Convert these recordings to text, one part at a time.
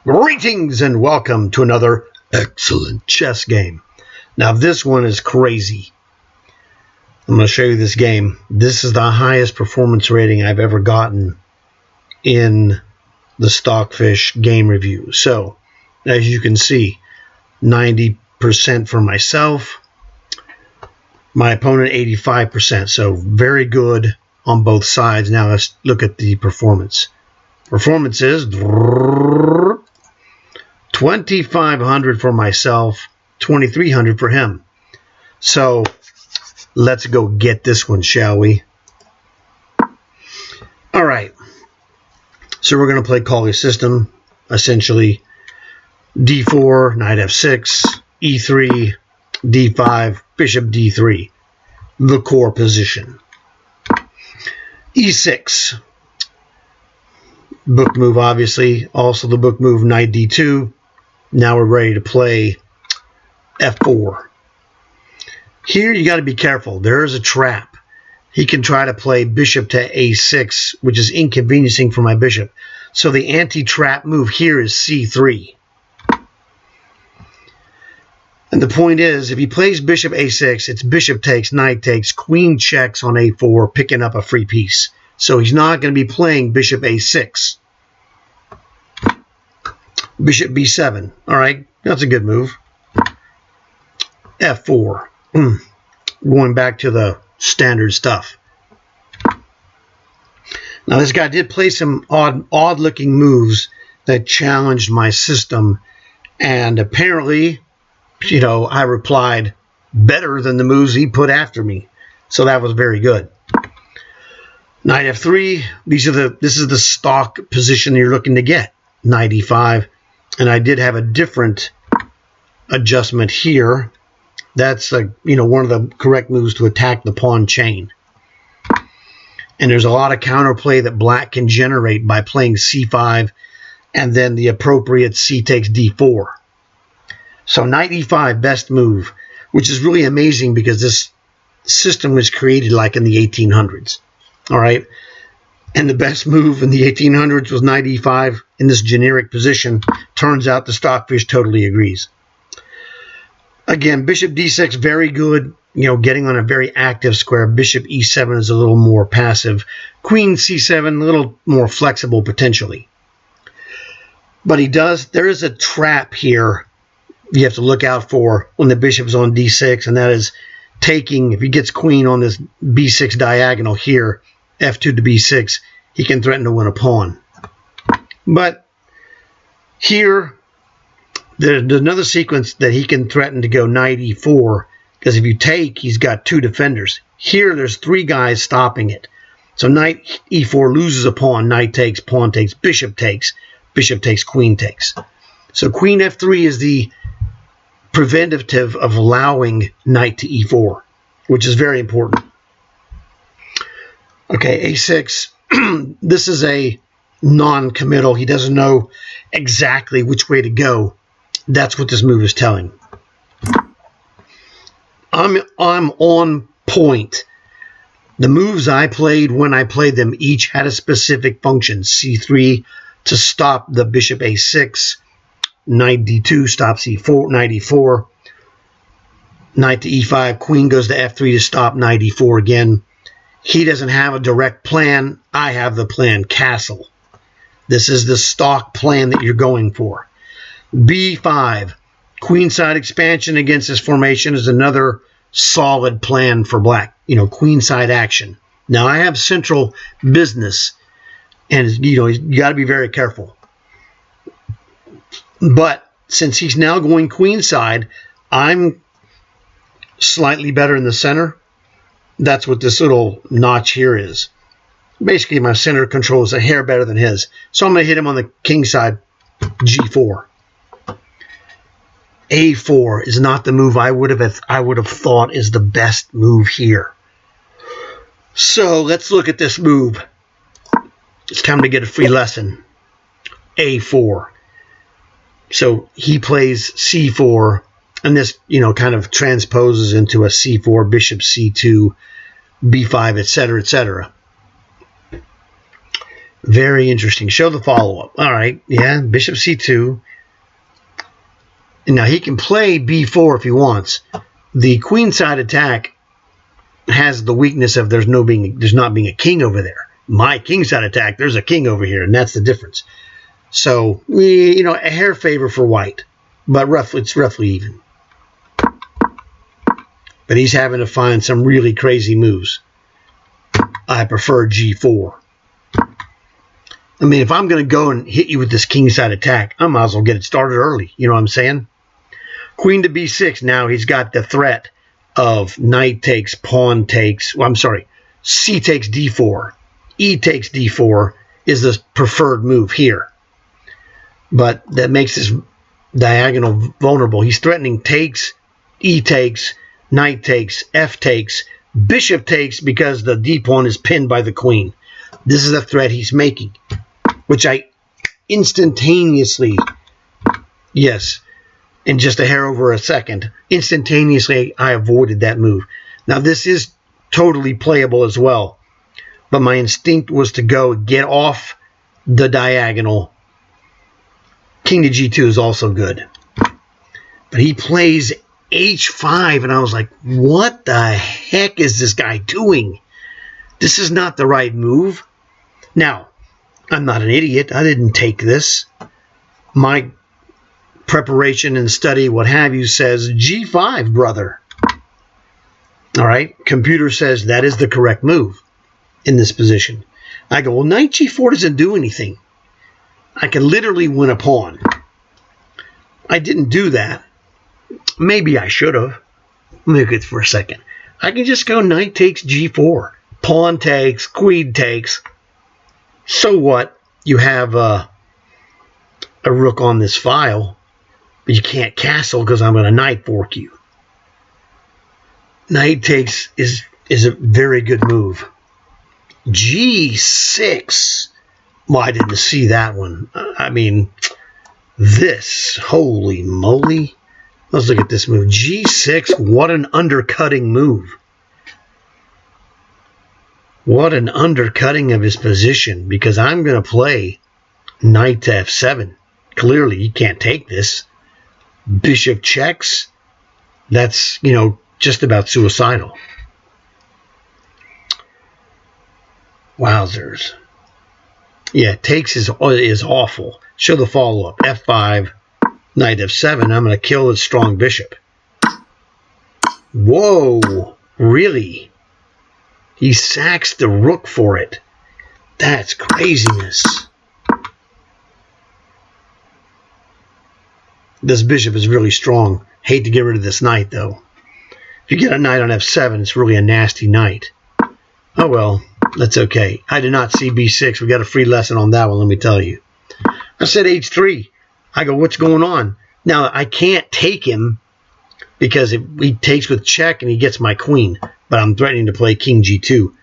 Greetings and welcome to another excellent chess game. Now this one is crazy. I'm going to show you this game. This is the highest performance rating I've ever gotten in the Stockfish game review. So, as you can see, 90% for myself. My opponent 85%. So very good on both sides. Now let's look at the performance. Performance is 2,500 for myself, 2,300 for him. So let's go get this one, shall we? All right. So we're going to play call your system, essentially d4, knight f6, e3, d5, bishop d3, the core position. e6, book move obviously, also the book move knight d2. Now we're ready to play f4. Here you got to be careful. There is a trap. He can try to play bishop to a6, which is inconveniencing for my bishop. So the anti-trap move here is c3. And the point is, if he plays bishop a6, it's bishop takes, knight takes, queen checks on a4, picking up a free piece. So he's not going to be playing bishop a6. Bishop b7. All right, that's a good move. f4. Going back to the standard stuff. Now this guy did play some odd-looking moves that challenged my system, and apparently, you know, I replied better than the moves he put after me. So that was very good. Knight f3. This is the stock position you're looking to get. Knight e5. And I did have a different adjustment here. That's one of the correct moves to attack the pawn chain. And there's a lot of counterplay that black can generate by playing c5 and then the appropriate c takes d4. So knight e5, best move, which is really amazing because this system was created like in the 1800s. All right. And the best move in the 1800s was knight e5 in this generic position. Turns out the Stockfish totally agrees. Again, bishop d6, very good, getting on a very active square. Bishop e7 is a little more passive. Queen c7, a little more flexible potentially. But there is a trap here you have to look out for when the bishop is on d6, and that is taking, if he gets queen on this b6 diagonal here, f2 to b6, he can threaten to win a pawn. But here, there's another sequence that he can threaten to go knight e4, because if you take, he's got two defenders. Here, there's three guys stopping it. So knight e4 loses a pawn, knight takes, pawn takes, bishop takes, queen takes. So queen f3 is the preventative of allowing knight to e4, which is very important. Okay, a6. This is a non-committal. He doesn't know exactly which way to go. That's what this move is telling. I'm on point. The moves I played when I played them each had a specific function. c3 to stop the bishop a6. Knight d2 stops e4, knight e4. Knight to e5. Queen goes to f3 to stop knight e4 again. He doesn't have a direct plan. I have the plan, castle. This is the stock plan that you're going for. b5, queenside expansion against this formation is another solid plan for black. Queenside action. Now I have central business, and you got to be very careful. But since he's now going queenside, I'm slightly better in the center. That's what this little notch here is. Basically, my center control is a hair better than his. So I'm going to hit him on the king side, g4. a4 is not the move I would have thought is the best move here. So let's look at this move. It's time to get a free lesson. a4. So he plays c4, and this, kind of transposes into a c4, bishop c2, b5, etc., etc. Very interesting. Show the follow-up. All right. Yeah, bishop c2. And now he can play b4 if he wants. The queenside attack has the weakness of there's not being a king over there. My kingside attack, there's a king over here, and that's the difference. So, a hair favor for white, but it's roughly even. But he's having to find some really crazy moves. I prefer g4. I mean, if I'm going to go and hit you with this kingside attack, I might as well get it started early. You know what I'm saying? Queen to b6. Now he's got the threat of knight takes, pawn takes. Well, I'm sorry. C takes d4. E takes d4 is the preferred move here. But that makes this diagonal vulnerable. He's threatening takes, E takes, knight takes, F takes, bishop takes because the d pawn is pinned by the queen. This is the threat he's making, which I instantaneously, yes, in just a hair over a second, instantaneously I avoided that move. Now this is totally playable as well, but my instinct was to go get off the diagonal. King to g2 is also good. But he plays h5, and I was like, what the heck is this guy doing? This is not the right move. Now, I'm not an idiot. I didn't take this. My preparation and study, what have you, says g5, brother. All right? Computer says that is the correct move in this position. I go, well, knight g4 doesn't do anything. I can literally win a pawn. I didn't do that. Maybe I should have. Let me look at it for a second. I can just go knight takes g4. Pawn takes, queen takes. So what? You have a rook on this file, but you can't castle because I'm going to knight fork you. Knight takes is a very good move. g6. Well, I didn't see that one. I mean, this, holy moly. Let's look at this move. g6, what an undercutting move. What an undercutting of his position, because I'm going to play knight to f7. Clearly, you can't take this. Bishop checks. That's, just about suicidal. Wowzers. Yeah, takes is awful. Show the follow-up. f5, knight f7. I'm going to kill his strong bishop. Whoa, really? He sacks the rook for it. That's craziness. This bishop is really strong. Hate to get rid of this knight, though. If you get a knight on f7, it's really a nasty knight. Oh, well, that's okay. I did not see b6. We got a free lesson on that one, let me tell you. I said h3. I go, what's going on? Now, I can't take him because he takes with check and he gets my queen. But I'm threatening to play king g2.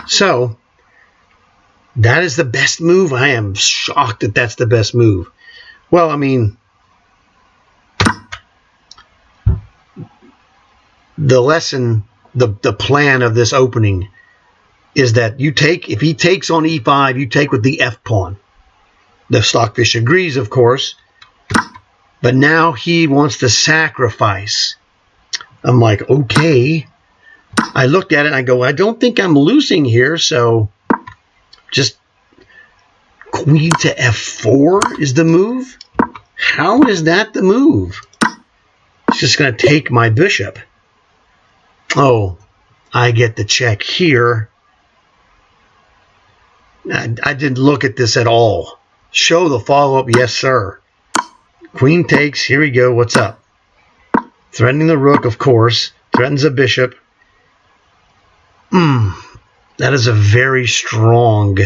So, that is the best move. I am shocked that that's the best move. Well, I mean, the lesson, the plan of this opening is that if he takes on e5, you take with the f pawn. The Stockfish agrees, of course. But now he wants to sacrifice. I'm like, okay. I looked at it and I go, I don't think I'm losing here, so just queen to f4 is the move? How is that the move? It's just going to take my bishop. Oh, I get the check here. I didn't look at this at all. Show the follow-up, yes, sir. Queen takes, here we go, what's up? Threatening the rook, of course. Threatens the bishop. That is a very strong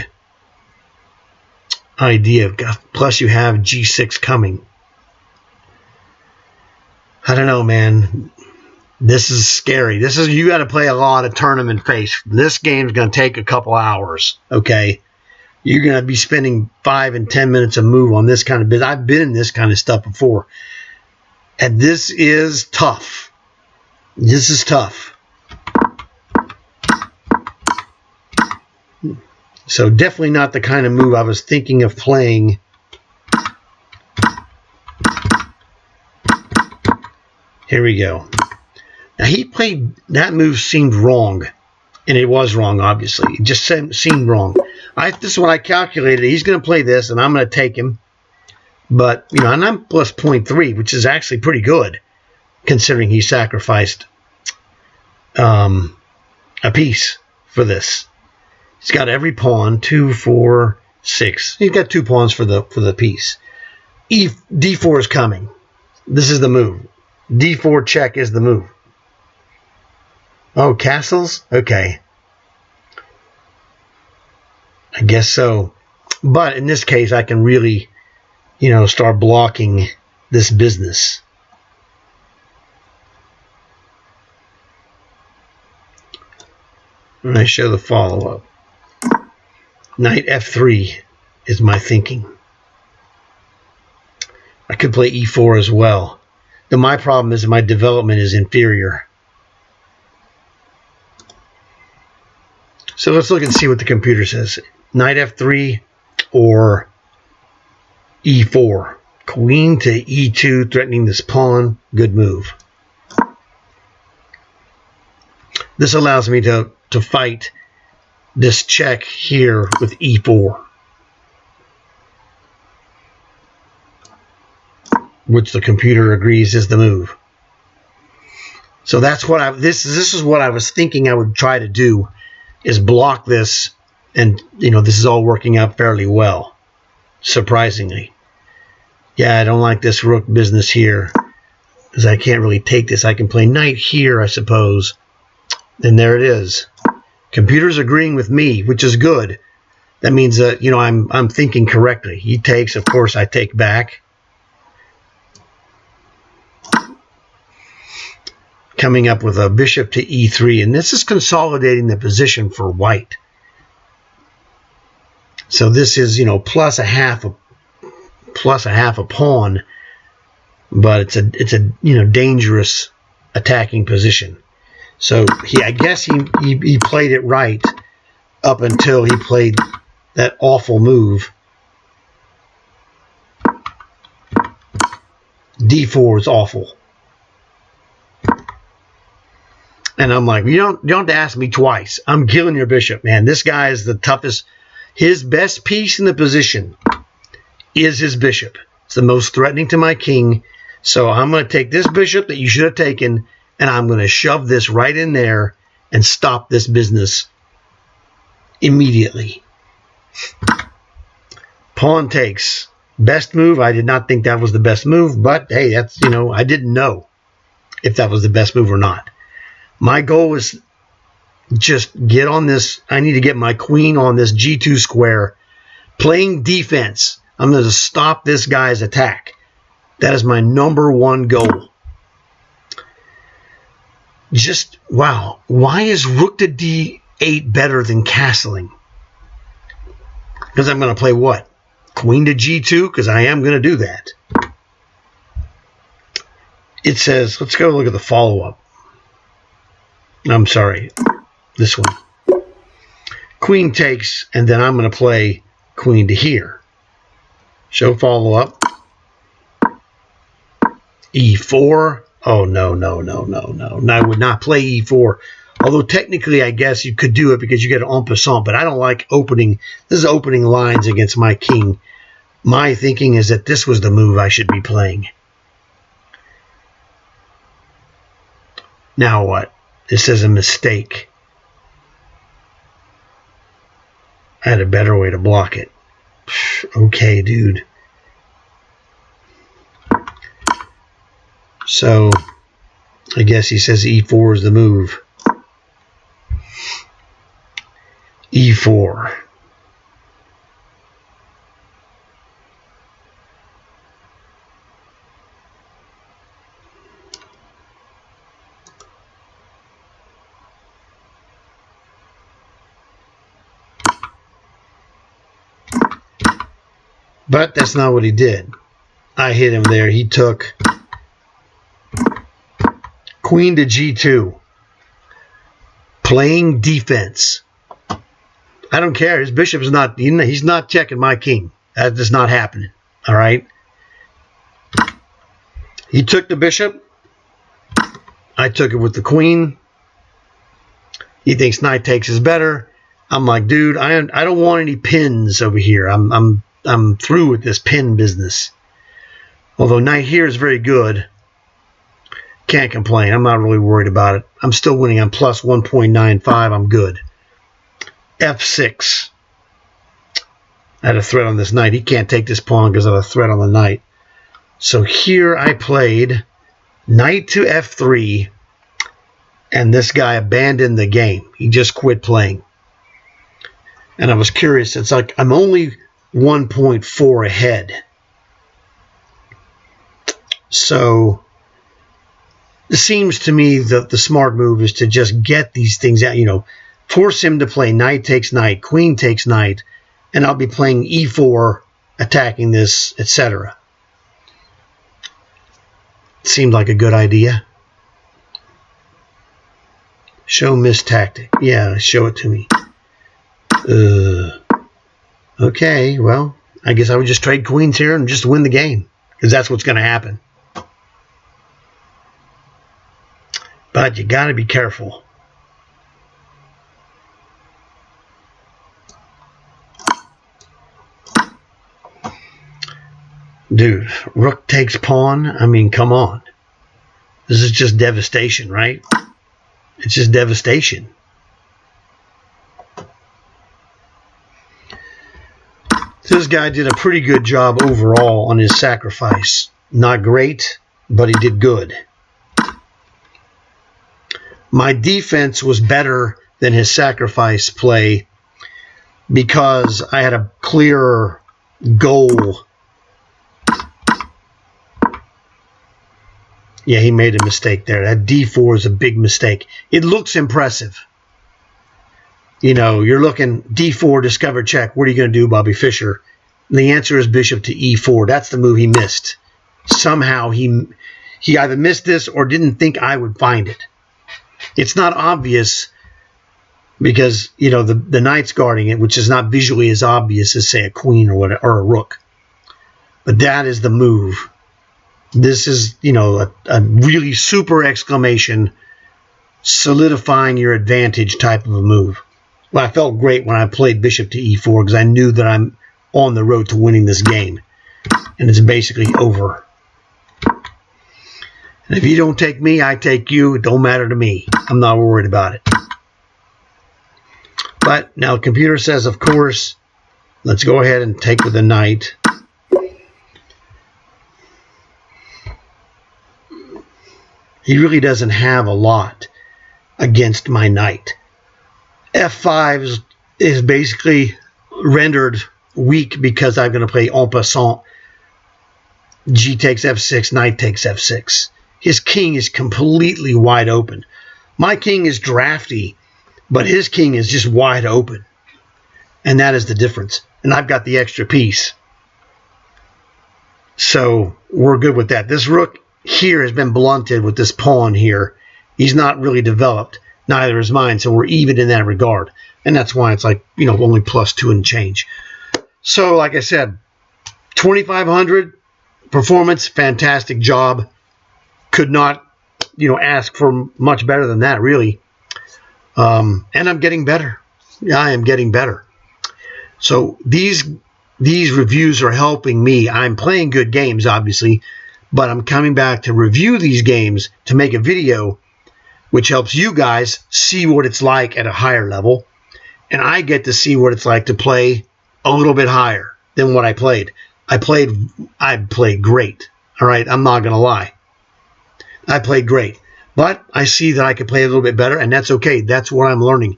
idea. Plus you have g6 coming. I don't know, man. This is scary. You got to play a lot of tournament face. This game's going to take a couple hours, okay? You're going to be spending 5 and 10 minutes a move on this kind of business. I've been in this kind of stuff before. And this is tough. This is tough. So definitely not the kind of move I was thinking of playing. Here we go. Now he played, that move seemed wrong. And it was wrong, obviously. It just seemed wrong. This is what I calculated. He's going to play this, and I'm going to take him. But, you know, and I'm plus 0.3, which is actually pretty good, considering he sacrificed a piece for this. He's got every pawn, 2, 4, 6. He's got 2 pawns for the piece. D4 is coming. This is the move. D4 check is the move. Oh, castles? Okay. I guess so. But in this case, I can really, you know, start blocking this business. And I show the follow-up. Knight F3 is my thinking. I could play E4 as well. My problem is my development is inferior. So let's look and see what the computer says. Knight F3 or E4. Queen to E2, threatening this pawn. Good move. This allows me to fight this check here with E4, which the computer agrees is the move. So that's what this is what I was thinking I would try to do, is block this, and you know, this is all working out fairly well, surprisingly. Yeah, I don't like this rook business here, because I can't really take this. I can play knight here, I suppose. And there it is. Computer's agreeing with me, which is good. That means that, you know, I'm thinking correctly. He takes, of course, I take back. Coming up with a bishop to E3, and this is consolidating the position for white. So this is, you know, plus a half a pawn, but it's a you know, dangerous attacking position. So I guess he played it right up until he played that awful move. D4 is awful. And I'm like, you don't have to ask me twice. I'm killing your bishop, man. This guy is the toughest. His best piece in the position is his bishop. It's the most threatening to my king. So I'm going to take this bishop that you should have taken, and I'm going to shove this right in there and stop this business immediately. Pawn takes. Best move. I did not think that was the best move, but hey, that's, you know, I didn't know if that was the best move or not. My goal is just get on this. I need to get my queen on this G2 square, playing defense. I'm going to stop this guy's attack. That is my #1 goal. Just, wow. Why is rook to D8 better than castling? Because I'm going to play what? Queen to G2? Because I am going to do that. It says, let's go look at the follow-up. I'm sorry, this one. Queen takes, and then I'm going to play queen to here. Show follow-up. E4. Oh, no. I would not play E4. Although technically, I guess you could do it because you get an en passant, but I don't like opening. This is opening lines against my king. My thinking is that this was the move I should be playing. Now what? This is a mistake. I had a better way to block it. Okay, dude. So, I guess he says E4 is the move. E4. But that's not what he did. I hit him there. He took queen to G2. Playing defense. I don't care. His bishop's not, he's not checking my king. That is not happening. All right. He took the bishop. I took it with the queen. He thinks knight takes is better. I'm like, dude, I don't want any pins over here. I'm through with this pin business. Although knight here is very good. Can't complain. I'm not really worried about it. I'm still winning. I'm plus 1.95. I'm good. F6. I had a threat on this knight. He can't take this pawn because of a threat on the knight. So here I played knight to F3, and this guy abandoned the game. He just quit playing. And I was curious. It's like I'm only 1.4 ahead. So it seems to me that the smart move is to just get these things out, force him to play knight takes knight, queen takes knight, and I'll be playing e4, attacking this, etc. Seemed like a good idea. Show miss tactic. Yeah, show it to me. Okay, well, I guess I would just trade queens here and just win the game, because that's what's going to happen. But you got to be careful. Dude, rook takes pawn. I mean, come on. This is just devastation, right? It's just devastation. This guy did a pretty good job overall on his sacrifice. Not great, but he did good. My defense was better than his sacrifice play because I had a clearer goal. Yeah, he made a mistake there. That d4 is a big mistake. It looks impressive. You're looking d4, discover check. What are you going to do, Bobby Fischer? And the answer is bishop to e4. That's the move he missed. Somehow he either missed this or didn't think I would find it. It's not obvious because, the knight's guarding it, which is not visually as obvious as, say, a queen or a rook. But that is the move. This is, a really super exclamation, solidifying your advantage type of a move. Well, I felt great when I played bishop to e4 because I knew that I'm on the road to winning this game. And it's basically over. And if you don't take me, I take you. It don't matter to me. I'm not worried about it. But now the computer says, of course, let's go ahead and take with the knight. He really doesn't have a lot against my knight. F5 is basically rendered weak because I'm going to play en passant. G takes F6, knight takes F6. His king is completely wide open. My king is drafty, but his king is just wide open. And that is the difference. And I've got the extra piece. So we're good with that. This rook here has been blunted with this pawn here. He's not really developed. Neither is mine, so we're even in that regard. And that's why it's like, only +2 and change. So, like I said, 2,500 performance, fantastic job. Could not, ask for much better than that, really. And I'm getting better. Yeah, I am getting better. So these reviews are helping me. I'm playing good games, obviously, but I'm coming back to review these games to make a video, which helps you guys see what it's like at a higher level. And I get to see what it's like to play a little bit higher than what I played. I played great. All right, I'm not going to lie. I played great. But I see that I could play a little bit better, and that's okay. That's what I'm learning.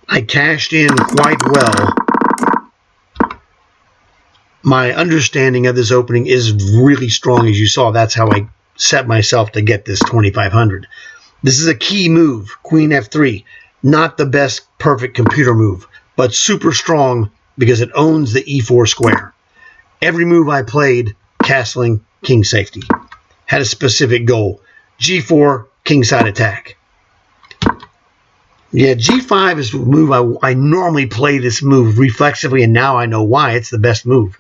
I cashed in quite well. My understanding of this opening is really strong, as you saw. That's how I set myself to get this 2,500. This is a key move, Queen F3. Not the best perfect computer move, but super strong because it owns the E4 square. Every move I played, castling, king safety, had a specific goal. G4, kingside attack. Yeah, G5 is a move. I normally play this move reflexively, and now I know why. It's the best move.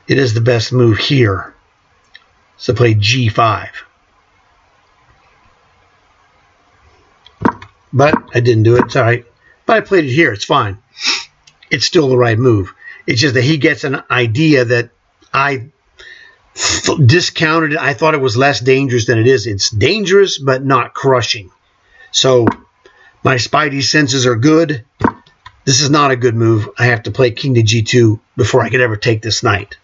It is the best move here. So play G5. But I didn't do it. It's all right. But I played it here. It's fine. It's still the right move. It's just that he gets an idea that I discounted it. I thought it was less dangerous than it is. It's dangerous, but not crushing. So my spidey senses are good. This is not a good move. I have to play king to g2 before I could ever take this knight.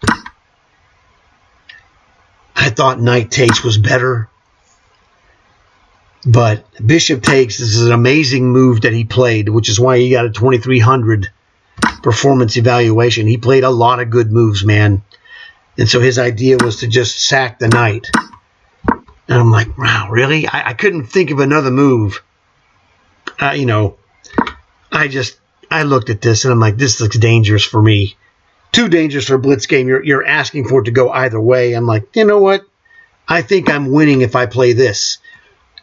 I thought knight takes was better. But bishop takes is an amazing move that he played, which is why he got a 2300 performance evaluation. He played a lot of good moves, man. And so his idea was to just sack the knight. And I'm like, wow, really? I couldn't think of another move. You know, I looked at this and I'm like, this looks dangerous for me. Too dangerous for a blitz game. You're asking for it to go either way. I'm like, you know what? I think I'm winning if I play this.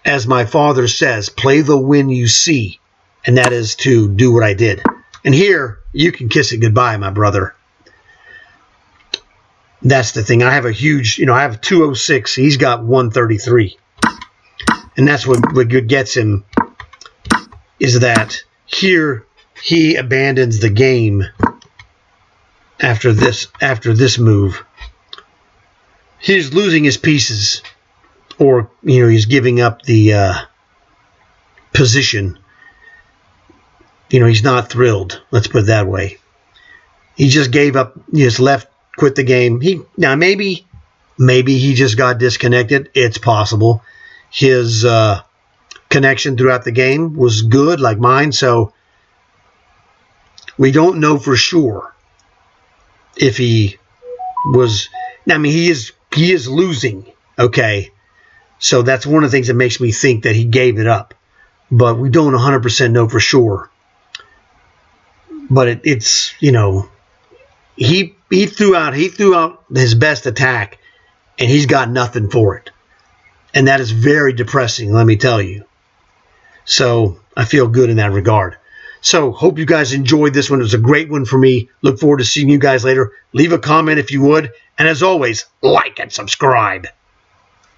As my father says, play the win you see. And that is to do what I did. And here, you can kiss it goodbye, my brother. That's the thing. I have a huge, I have 206. He's got 133. And that's what gets him, is that here he abandons the game after this move. He's losing his pieces, or he's giving up the position. He's not thrilled. Let's put it that way. He just gave up. He just left, quit the game. Now maybe he just got disconnected. It's possible. His connection throughout the game was good, like mine. So we don't know for sure if he was. I mean, he is losing. Okay, so that's one of the things that makes me think that he gave it up. But we don't 100% know for sure. But it's he threw out his best attack, and he's got nothing for it, and that is very depressing. Let me tell you. So I feel good in that regard. So hope you guys enjoyed this one. It was a great one for me. Look forward to seeing you guys later. Leave a comment if you would, and as always, like and subscribe.